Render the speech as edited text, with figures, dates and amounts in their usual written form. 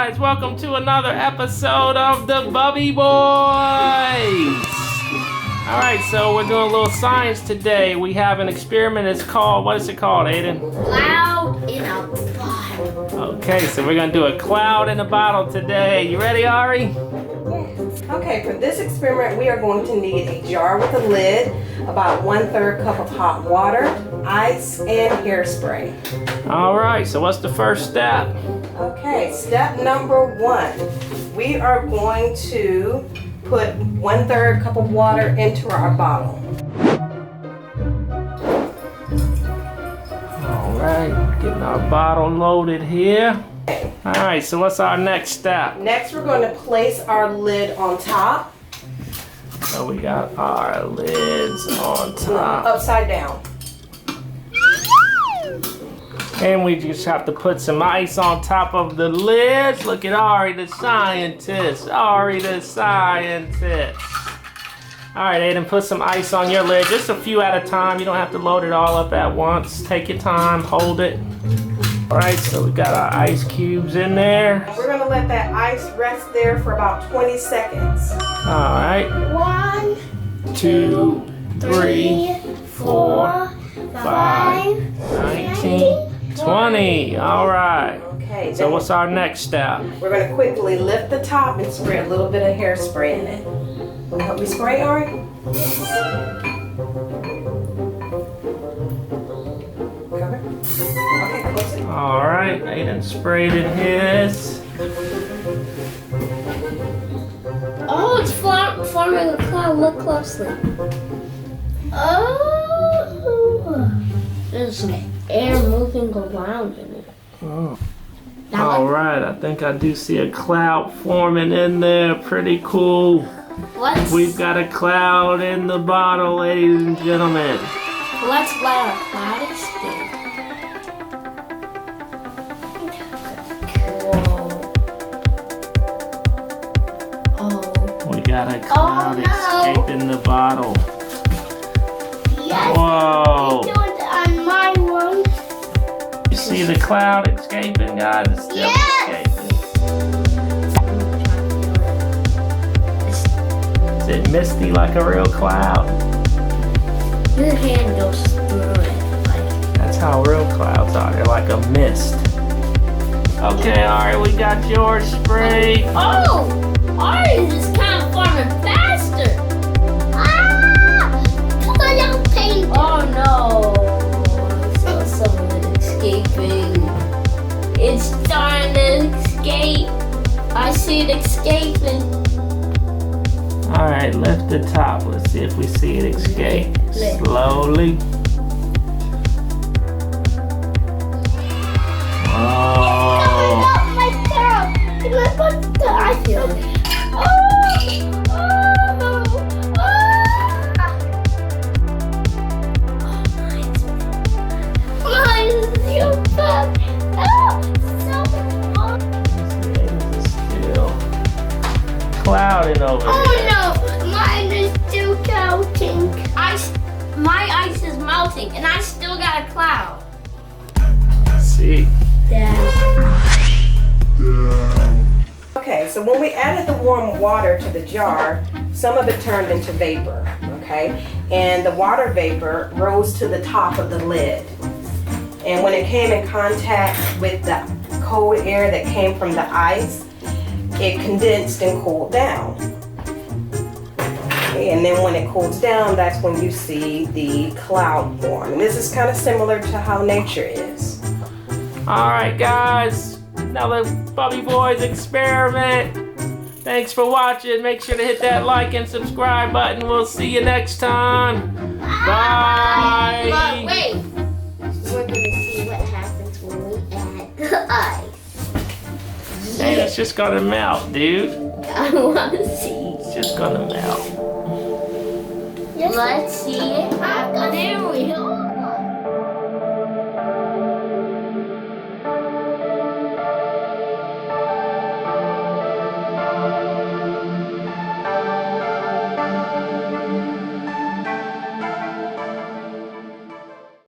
guys, welcome to another episode of the Bubby Boys. Alright, so we're doing a little science today. We have an experiment, it's called, what is it called, Aiden? Cloud in a bottle. Okay, so we're going to do a cloud in a bottle today. You ready, Ari? Yes. Okay, for this experiment we are going to need a jar with a lid, about 1/3 cup of hot water, ice, and hairspray. Alright, so what's the first step? Okay, step number 1. We are going to put 1/3 cup of water into our bottle. Alright, getting our bottle loaded here. Okay. Alright, so what's our next step? Next we're going to place our lid on top. So we got our lids on top. Upside down. And we just have to put some ice on top of the lids. Look at Ari the scientist. Ari the scientist. Alright, Aiden, put some ice on your lid. Just a few at a time. You don't have to load it all up at once. Take your time, hold it. Alright, so we got our ice cubes in there. We're going to let that ice rest there for about 20 seconds. Alright. 1, 2, 3, 4, 5, 19, 20. Alright. Okay. So what's our next step? We're going to quickly lift the top and spray a little bit of hairspray in it. Will you help me spray, Ari? Cover. Okay, close it. Alright, Aiden sprayed in his. Oh, it's forming a cloud. Look closely. Oh, there's air moving around in it. Oh. Alright, I think I do see a cloud forming in there. Pretty cool. We've got a cloud in the bottle, ladies and gentlemen. Let's let our cloud escape. We got a cloud escaping the bottle. Yes. Whoa. Do it on my one. You see the cloud escaping, guys? It's still escaping. Is it misty like a real cloud? Your hand goes through it. That's how real clouds are. They're like a mist. Okay, alright, we got yours sprayed. Oh! Ours is kind of forming faster. Ah! Put on paint. Oh no! So some of it escaping. It's starting to escape. I see it escaping. Alright, lift the top. Let's see if we see it escape. Slowly. Oh. My throat. Can I put the ice on? Oh! Oh! Oh! Mine is so fun. Oh! So fun. Still clouding over Oh there. no! Mine is still counting. My ice is melting and I still got a cloud. See? Okay, so when we added the warm water to the jar, some of it turned into vapor, okay? And the water vapor rose to the top of the lid. And when it came in contact with the cold air that came from the ice, it condensed and cooled down. Okay, and then when it cools down, that's when you see the cloud form. And this is kind of similar to how nature is. Alright guys, another Bubby Boys experiment. Thanks for watching. Make sure to hit that like and subscribe button. We'll see you next time. Bye. But wait, we're gonna see what happens when we add the ice. Hey, it's just gonna melt, dude. I wanna see. It's just gonna melt. Let's see it happen. There we go.